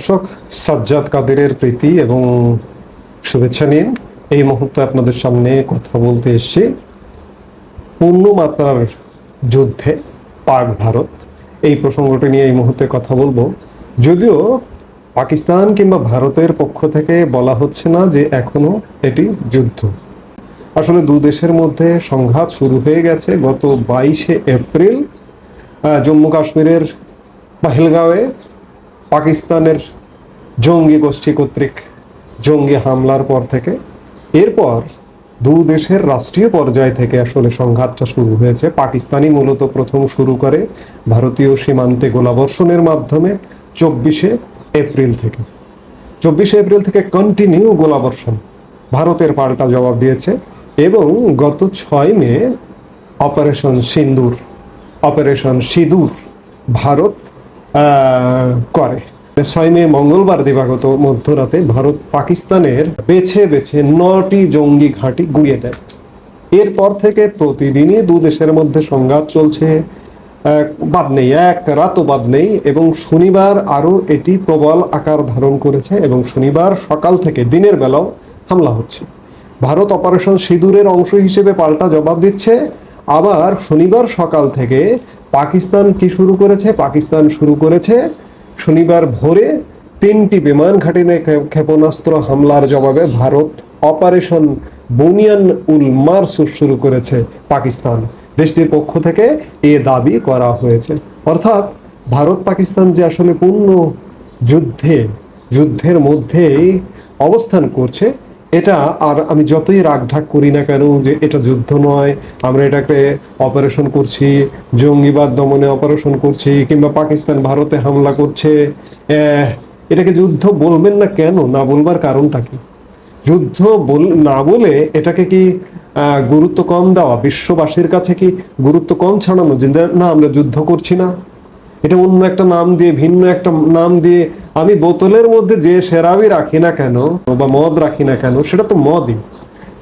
দর্শক, সাজ্জাদ কাদেরের প্রীতি এবং শুভেচ্ছা নিন। এই মুহূর্তে আপনাদের সামনে কথা বলতে এসেছি পূর্ণমাত্রার যুদ্ধে পাক ভারত, এই প্রসঙ্গটি নিয়ে এই মুহূর্তে কথা বলবো। যদিও পাকিস্তান কিংবা ভারতের পক্ষ থেকে বলা হচ্ছে না যে এখনো এটি যুদ্ধ। আসলে দু দেশের মধ্যে সংঘাত শুরু হয়ে গেছে গত 22শে এপ্রিল জম্মু কাশ্মীরের পহেলগাঁওয়ে পাকিস্তানের জঙ্গি গোষ্ঠী কর্তৃক জঙ্গি হামলার পর থেকে। এরপর দু দেশের রাষ্ট্রীয় পর্যায় থেকে আসলে সংঘাতটা শুরু হয়েছে। পাকিস্তানই মূলত প্রথম শুরু করে ভারতীয় সীমান্তে গোলাবর্ষণের মাধ্যমে 24শে এপ্রিল থেকে। 24শে এপ্রিল থেকে কন্টিনিউ গোলাবর্ষণ, ভারতের পাল্টা জবাব দিয়েছে এবং গত 6 মে অপারেশন সিঁদুর ভারত করে। 6 মে মঙ্গলবার দিবাগত মধ্যরাতে ভারত পাকিস্তানের বেছে বেছে 9টি জঙ্গি ঘাঁটি গুঁড়িয়ে দেয়। এরপর থেকে প্রতিদিনই দু দেশের মধ্যে সংঘাত চলছে, বাদ নেই, এক রাতও বাদ নেই। এবং শনিবার আরও এটি প্রবল আকার ধারণ করেছে এবং শনিবার সকাল থেকে দিনের বেলাও হামলা হচ্ছে। ভারত অপারেশন সিঁদুরের অংশ হিসেবে পাল্টা জবাব দিচ্ছে। আবার শনিবার সকাল থেকে পাকিস্তান কি শুরু করেছে? পাকিস্তান শুরু করেছে শনিবার ভোরে 3টি বিমান ঘাঁটিতে ক্ষেপণাস্ত্র হামলার জবাবে ভারত অপারেশন বুনিয়ান উল মারসুর শুরু করেছে পাকিস্তান। দেশটির পক্ষ থেকে এ দাবি করা হয়েছে। অর্থাৎ ভারত পাকিস্তান যে আসলে পূর্ণ যুদ্ধের মধ্যেই অবস্থান করছে, এটা আর আমি যতই রাগঢাক করি না কেন যে এটা যুদ্ধ নয়, আমরা এটাকে অপারেশন করছি, জঙ্গিবাদ দমনে অপারেশন করছি, কিংবা পাকিস্তান ভারতে হামলা করছে, এটাকে যুদ্ধ বলবেন না কেন? না বলবার কারণটা কি? যুদ্ধ না বলে এটাকে কি গুরুত্ব কম দেওয়া, বিশ্ববাসীর কাছে কি গুরুত্ব কম ছড়ানো যে না আমরা যুদ্ধ করছি না? এটা অন্য একটা নাম দিয়ে, ভিন্ন একটা নাম দিয়ে, আমি বোতলের মধ্যে যে সেরাবি রাখি না কেন বা মদ রাখি না কেন, সেটা তো মদই।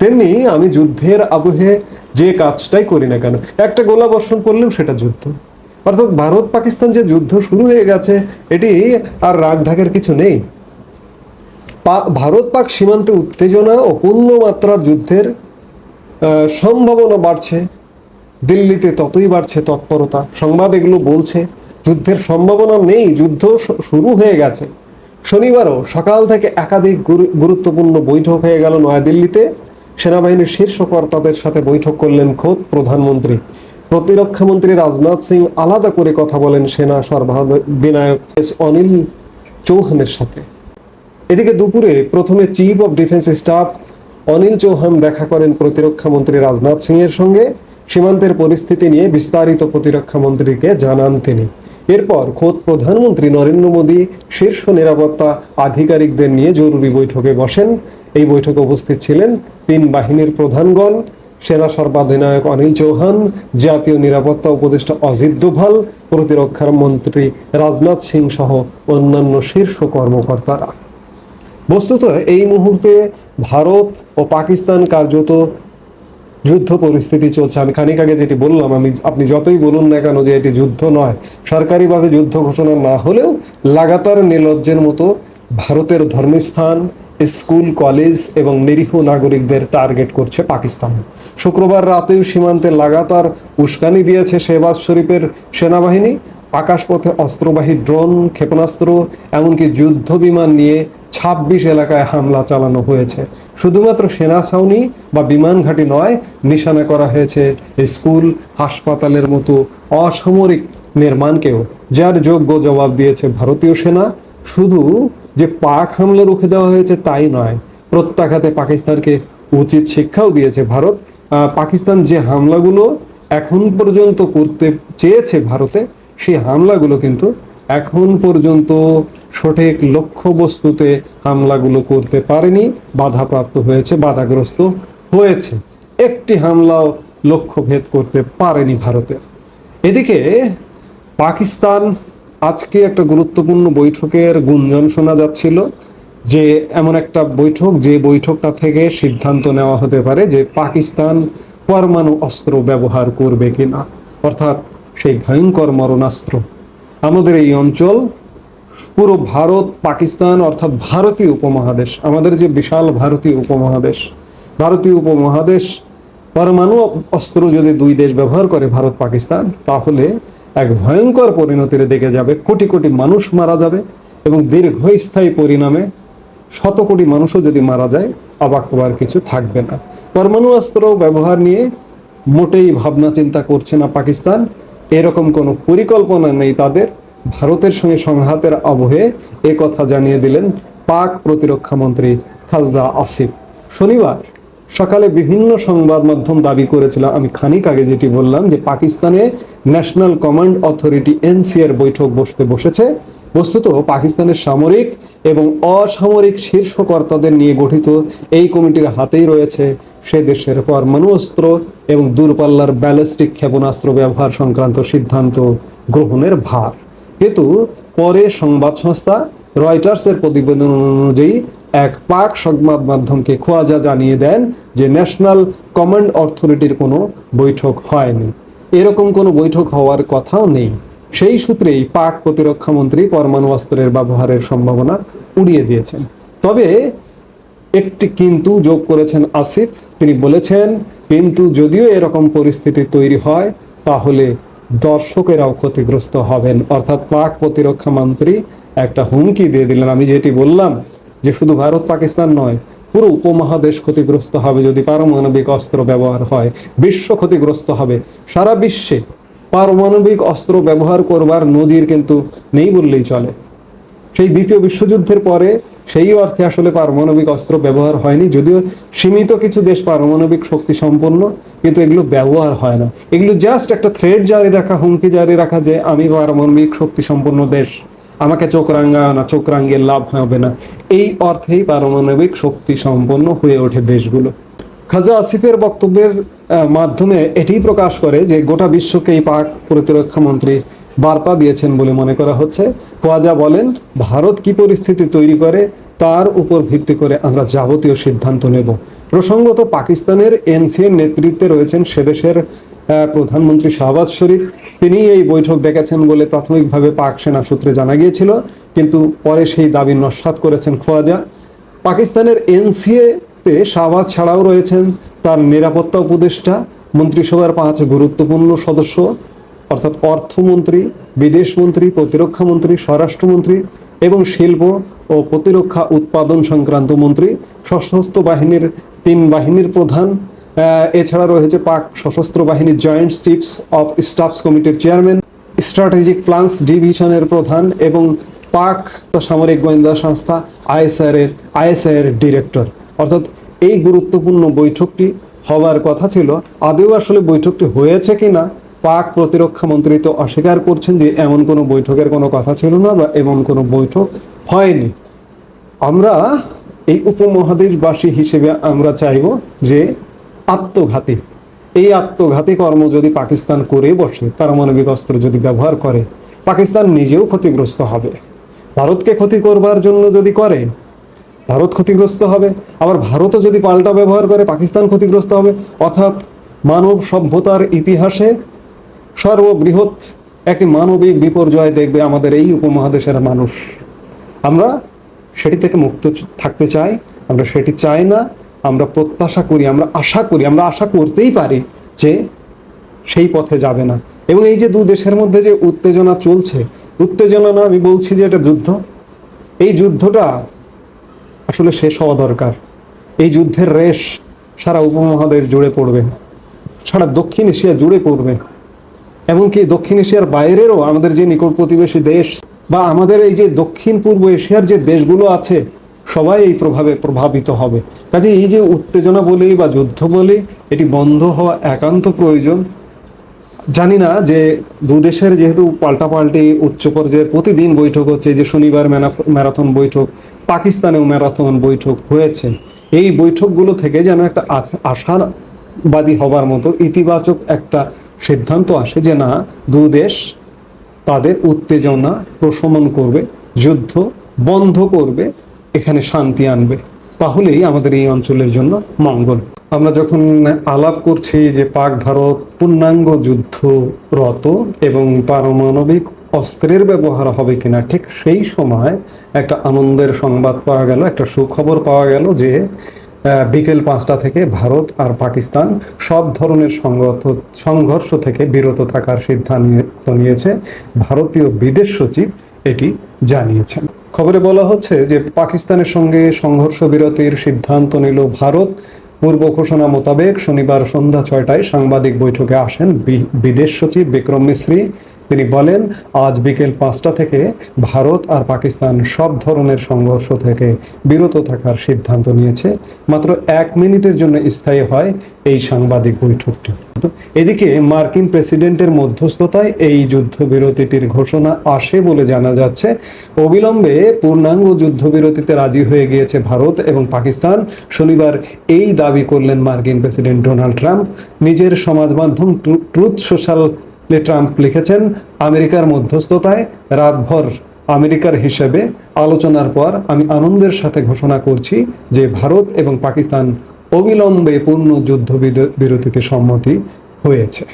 তেমনি আমি যুদ্ধের আবহে যে কাজটাই করি না কেন, একটা গোলা বর্ষণ করলেও সেটা যুদ্ধ। অর্থাৎ ভারত পাকিস্তান যে যুদ্ধ শুরু হয়ে গেছে, এটি আর রাগ ঢাকের কিছু নেই। ভারত পাক সীমান্তে উত্তেজনা ও পূর্ণমাত্রার যুদ্ধের সম্ভাবনা বাড়ছে। দিল্লিতে ততই বাড়ছে তৎপরতা। সংবাদ এগুলো বলছে যুদ্ধের সম্ভাবনা নেই, যুদ্ধ শুরু হয়ে গেছে। শনিবারও সকাল থেকে একাধিক গুরুত্বপূর্ণ বৈঠক হয়ে গেল নয়াদিল্লিতে। সেনাবাহিনীর শীর্ষ কর্তাদের সাথে বৈঠক করলেন খোদ প্রধানমন্ত্রী। প্রতিরক্ষা মন্ত্রী রাজনাথ সিং আলাদা করে কথা বলেন সেনা সর্বাধিনায়ক অনিল চৌহানের সাথে। এদিকে দুপুরে প্রথমে chief of defence staff Anil Chauhan দেখা করেন প্রতিরক্ষা মন্ত্রী রাজনাথ সিং এর সঙ্গে। সীমান্তের পরিস্থিতি নিয়ে বিস্তারিত প্রতিরক্ষা মন্ত্রীকে জানান তিনি। এরপর খোদ প্রধানমন্ত্রী নরেন্দ্র মোদী শীর্ষ নিরাপত্তা আধিকারিকদের নিয়ে জরুরি বৈঠকে বসেন। এই বৈঠকে উপস্থিত ছিলেন 3 বাহিনীর প্রধানগণ, সেনা সর্বাধিনায়ক অনিল চৌহান, জাতীয় নিরাপত্তা উপদেষ্টা অজিত দোভাল, প্রতিরক্ষা মন্ত্রী রাজনাথ সিং সহ অন্যান্য শীর্ষ কর্মকর্তারা। বস্তুত এই মুহূর্তে ভারত ও পাকিস্তান কার্যত যুদ্ধ পরিস্থিতি চলছে। আমি খানিক আগে যেটি বললাম, আপনি যতই বলুন না কেন যে এটি যুদ্ধ নয়, সরকারিভাবে যুদ্ধ ঘোষণা না হলেও লাগাতার নির্লজ্জের মতো ভারতের ধর্মস্থান, স্কুল, কলেজ এবং নিরীহ নাগরিকদের টার্গেট করছে পাকিস্তান। শুক্রবার রাতেও সীমান্তে লাগাতার উস্কানি দিয়েছে শেহবাজ শরীফের সেনাবাহিনী। আকাশপথে অস্ত্রবাহী ড্রোন, ক্ষেপণাস্ত্র, এমনকি যুদ্ধ বিমান নিয়ে 26 এলাকায় হামলা চালানো হয়েছে। শুধুমাত্র সেনা ছাউনি বা বিমান ঘাঁটি নয়, নিশানা করা হয়েছে স্কুল, হাসপাতালের মতো অসামরিক নির্মাণকেও, যার যোগ্য জবাব দিয়েছে ভারতীয় সেনা। শুধু যে পাক হামলা রুখে দেওয়া হয়েছে তাই নয়, প্রত্যাঘাতে পাকিস্তানকে উচিত শিক্ষাও দিয়েছে ভারত। পাকিস্তান যে হামলাগুলো এখন পর্যন্ত করতে চেয়েছে ভারতে, সেই হামলাগুলো কিন্তু এখন পর্যন্ত সঠিক লক্ষ্যবস্তুতে হামলাগুলো করতে পারেনি, বাধাপ্রাপ্ত হয়েছে, বাধাগ্রস্ত হয়েছে। একটি হামলাও লক্ষ্যভেদ করতে পারেনি ভারতের। এদিকে পাকিস্তান আজকে একটা গুরুত্বপূর্ণ বৈঠকের গুঞ্জন শোনা যাচ্ছিল, যে এমন একটা বৈঠক যে বৈঠকটা থেকে সিদ্ধান্ত নেওয়া হতে পারে যে পাকিস্তান পরমাণু অস্ত্র ব্যবহার করবে কিনা, অর্থাৎ সেই ভয়ঙ্কর মরণাস্ত্র। আমাদের এই অঞ্চল পুরো ভারত পাকিস্তান অর্থাৎ ভারতীয় উপমহাদেশ, আমাদের যে বিশাল ভারতীয় উপমহাদেশ পরমাণু অস্ত্র যদি দুই দেশ ব্যবহার করে ভারত পাকিস্তান, তাহলে এক ভয়ঙ্কর পরিণতির দিকে যাবে। কোটি কোটি মানুষ মারা যাবে এবং দীর্ঘস্থায়ী পরিণামে শত কোটি মানুষও যদি মারা যায়, অবাক হওয়ার কিছু থাকবে না। পরমাণু অস্ত্র ব্যবহার নিয়ে মোটেই ভাবনা চিন্তা করছে না পাকিস্তান, এরকম কোনো পরিকল্পনা নেই তাদের। ভারতের সঙ্গে সংঘাতের আবহে এ কথা জানিয়ে দিলেন পাক প্রতিরক্ষা মন্ত্রী খালদা আসিফ। শনিবার সকালে বিভিন্ন সংবাদ মাধ্যম দাবি করেছিল, আমি খানিক আগে যেটি বললাম, যে পাকিস্তানে ন্যাশনাল কমান্ড অথরিটি এনসি এর বৈঠক বসেছে। বস্তুত পাকিস্তানের সামরিক এবং অসামরিক শীর্ষ কর্তাদের নিয়ে গঠিত এই কমিটির হাতেই রয়েছে সে দেশের পরমাণু অস্ত্র এবং দূরপাল্লার ব্যালিস্টিক ক্ষেপণাস্ত্র ব্যবহার সংক্রান্ত সিদ্ধান্ত গ্রহণের ভার। কিন্তু পরে সংবাদ সংস্থা রয়টার্সের প্রতিবেদন অনুযায়ী এক পাক সংবাদ মাধ্যমকে খোয়াজা জানিয়ে দেন যে ন্যাশনাল কমান্ড অথরিটির কোনো বৈঠক হয়নি, এরকম কোনো বৈঠক হওয়ার কথাও নেই। সেই সূত্রেই পাক প্রতিরক্ষা মন্ত্রী পরমাণু অস্ত্রের ব্যবহারের সম্ভাবনা উড়িয়ে দিয়েছেন। তবে একটি কিন্তু যোগ করেছেন আসিফ। তিনি বলেছেন, কিন্তু যদিও এরকম পরিস্থিতি তৈরি হয় তাহলে দর্শকেরাও ক্ষতিগ্রস্ত হবেন। অর্থাৎ পাক প্রতিরক্ষা মন্ত্রী একটা হুমকি দিয়ে দিলেন। আমি যেটি বললাম যে শুধু ভারত পাকিস্তান নয়, পুরো উপমহাদেশ ক্ষতিগ্রস্ত হবে যদি পারমাণবিক অস্ত্র ব্যবহার হয়। বিশ্ব ক্ষতিগ্রস্ত হবে। সারা বিশ্বে পারমাণবিক অস্ত্র ব্যবহার করবার নজির কিন্তু নেই বললেই চলে। সেই দ্বিতীয় বিশ্বযুদ্ধের পরে সেই অর্থে আসলে পারমাণবিক অস্ত্র ব্যবহার হয়নি, যদিও সীমিত কিছু দেশ পারমাণবিক শক্তি সম্পন্ন, কিন্তু এগুলো ব্যবহার হয় না। এগুলো জাস্ট একটা থ্রেড জারি রাখা, হুমকি জারি রাখা যে আমি পারমাণবিক শক্তি সম্পন্ন দেশ, আমাকে চোখ রাঙায় না, চোখ রাঙিয়ে লাভ হবে না, এই অর্থেই পারমাণবিক শক্তি সম্পন্ন হয়ে ওঠে দেশগুলো। খাজা আসিফের বক্তব্যের মাধ্যমে এটি প্রকাশ করে যে গোটা বিশ্বকেই পাক প্রতিরক্ষা মন্ত্রী বার্তা দিয়েছেন বলে মনে করা হচ্ছে। খোয়াজা বলেন, ভারত কি পরিস্থিতি তৈরি করে তার উপর ভিত্তি করে আমরা যাবতীয় সিদ্ধান্ত নেব। প্রসঙ্গত পাকিস্তানের এনসিএর নেতৃত্বে রয়েছেন সেদেশের প্রধানমন্ত্রী শাহবাজ শরীফ। তিনি এই বৈঠক ডেকেছেন বলে প্রাথমিকভাবে পাক সেনা সূত্রে জানা গিয়েছিল, কিন্তু পরে সেই দাবি নস্যাৎ করেছেন খোয়াজা। পাকিস্তানের এনসিএ শাহবাজ ছাড়াও রয়েছেন তার নিরাপত্তা উপদেষ্টা, মন্ত্রিসভার 5 গুরুত্বপূর্ণ সদস্য অর্থাৎ অর্থমন্ত্রী, বিদেশমন্ত্রী, প্রতিরক্ষা মন্ত্রী, স্বরাষ্ট্রমন্ত্রী এবং শিল্প ও প্রতিরক্ষা উৎপাদন সংক্রান্ত মন্ত্রী, সশস্ত্র বাহিনীর 3 বাহিনীর প্রধান। এছাড়া রয়েছে পাক সশস্ত্র বাহিনীর জয়েন্ট চিফস অফ স্টাফস কমিটির চেয়ারম্যান, স্ট্র্যাটেজিক প্ল্যান্স ডিভিশনের প্রধান এবং পাক সামরিক গোয়েন্দা সংস্থা আইএসআই এর ডিরেক্টর। অর্থাৎ এই গুরুত্বপূর্ণ বৈঠকটি হওয়ার কথা ছিল। আদৌ আসলে বৈঠকটি হয়েছে কিনা পাক প্রতিরক্ষা মন্ত্রী তো অস্বীকার করছেন যে এমন কোনো বৈঠকের কোনো কথা ছিল না বা এমন কোনো বৈঠক হয়নি। আমরা এই উপমহাদেশবাসী হিসেবে আমরা চাইব যে এই আত্মঘাতী কর্ম যদি পাকিস্তান করে বসে, পারমাণবিক অস্ত্র যদি ব্যবহার করে, পাকিস্তান নিজেও ক্ষতিগ্রস্ত হবে। ভারতকে ক্ষতি করবার জন্য যদি করে, ভারত ক্ষতিগ্রস্ত হবে। আবার ভারতও যদি পাল্টা ব্যবহার করে, পাকিস্তান ক্ষতিগ্রস্ত হবে। অর্থাৎ মানব সভ্যতার ইতিহাসে সর্ববৃহৎ একটি মানবিক বিপর্যয় দেখবে আমাদের এই উপমহাদেশের মানুষ। আমরা সেটি থেকে মুক্ত থাকতে চাই, আমরা সেটি চাই না। আমরা প্রত্যাশা করি, আমরা আশা করতেই পারি যে সেই পথে যাবে না। এবং এই যে 2 দেশের মধ্যে যে উত্তেজনা চলছে, উত্তেজনা না, আমি বলছি যে এটা যুদ্ধ। এই যুদ্ধটা আসলে শেষ হওয়া দরকার। এই যুদ্ধের রেশ সারা উপমহাদেশ জুড়ে পড়বে, সারা দক্ষিণ এশিয়া জুড়ে পড়বে, এমনকি দক্ষিণ এশিয়ার বাইরেরও আমাদের যে নিকট প্রতিবেশী দেশ বা আমাদের এই যে দক্ষিণ পূর্ব এশিয়ার যে দেশগুলো আছে, সবাই এই প্রভাবে প্রভাবিত হবে। কাজে এই যে উত্তেজনা বলি বা যুদ্ধ বলি, এটি বন্ধ হওয়া একান্ত প্রয়োজন। জানি না যে 2 দেশের যেহেতু পাল্টাপাল্টি উচ্চ পর্যায়ে প্রতিদিন বৈঠক হচ্ছে, যে শনিবার ম্যারাথন বৈঠক, পাকিস্তানেও ম্যারাথন বৈঠক হয়েছে, এই বৈঠকগুলো থেকে যেন একটা আশাবাদী হবার মতো ইতিবাচক একটা সিদ্ধান্ত আসে যে না, 2 দেশ তাদের উত্তেজনা প্রশমন করবে, যুদ্ধ বন্ধ করবে, এখানে শান্তি আনবে। তাহলেই আমাদের এই অঞ্চলের জন্য মঙ্গল। আমরা যখন আলাপ করছি যে পাক ভারত পূর্ণাঙ্গ যুদ্ধরত এবং পারমাণবিক অস্ত্রের ব্যবহার হবে কিনা, ঠিক সেই সময় একটা আনন্দের সংবাদ পাওয়া গেল, একটা সুখবর পাওয়া গেল যে বিকেল 5টা থেকে ভারত আর পাকিস্তান সব ধরনের সংঘর্ষ থেকে বিরত থাকার সিদ্ধান্ত নিয়েছে। ভারতীয় বিদেশ সচিব এটি জানিয়েছেন। খবরে বলা হচ্ছে যে পাকিস্তানের সঙ্গে সংঘর্ষ বিরতির সিদ্ধান্ত নিল ভারত। পূর্ব ঘোষণা মোতাবেক শনিবার সন্ধ্যা 6টায় সাংবাদিক বৈঠকে আসেন বিদেশ সচিব বিক্রম মিশ্রি। তিনি বলেন, আজ বিকেল 5টা থেকে ভারত আর পাকিস্তান সব ধরনের সংঘর্ষ থেকে বিরত থাকার সিদ্ধান্ত নিয়েছে। মাত্র 1 মিনিটের জন্য স্থায়ী হয় এই সাংবাদিক বৈঠকটি। এদিকে মার্কিন প্রেসিডেন্টের মধ্যস্থতায় এই যুদ্ধবিরতিটির ঘোষণা আসে বলে জানা যাচ্ছে। অবিলম্বে পূর্ণাঙ্গ যুদ্ধবিরতিতে রাজি হয়ে গিয়েছে ভারত এবং পাকিস্তান। শনিবার এই দাবি করলেন মার্কিন প্রেসিডেন্ট ডোনাল্ড ট্রাম্প। নিজের সমাজ মাধ্যম ট্রুথ সোশ্যাল ট্রাম্প লিখেছেন, আমেরিকার মধ্যস্থতায় রাতভর আমেরিকার হিসেবে আলোচনার পর আমি আনন্দের সাথে ঘোষণা করছি যে ভারত এবং পাকিস্তান অবিলম্বে পূর্ণ যুদ্ধবিরতিতে সম্মতি হয়েছে।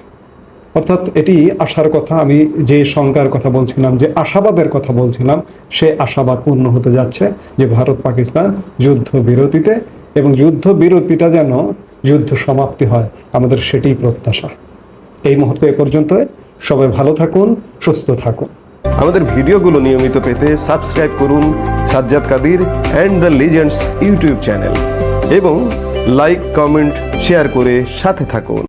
অর্থাৎ এটি আশার কথা, আমি যে শঙ্কার কথা বলছিলাম, যে আশাবাদের কথা বলছিলাম, সে আশাবাদ পূর্ণ হতে যাচ্ছে যে ভারত পাকিস্তান যুদ্ধবিরতিতে, এবং যুদ্ধবিরতিটা যেন যুদ্ধ সমাপ্তি হয়, আমাদের সেটাই প্রত্যাশা। এই মুহূর্তে এ পর্যন্ত। সবাই ভালো থাকুন, সুস্থ থাকুন। আমাদের ভিডিওগুলো নিয়মিত পেতে সাবস্ক্রাইব করুন Sajjad Kadir and the legends YouTube channel এবং লাইক, কমেন্ট, শেয়ার করে সাথে থাকুন।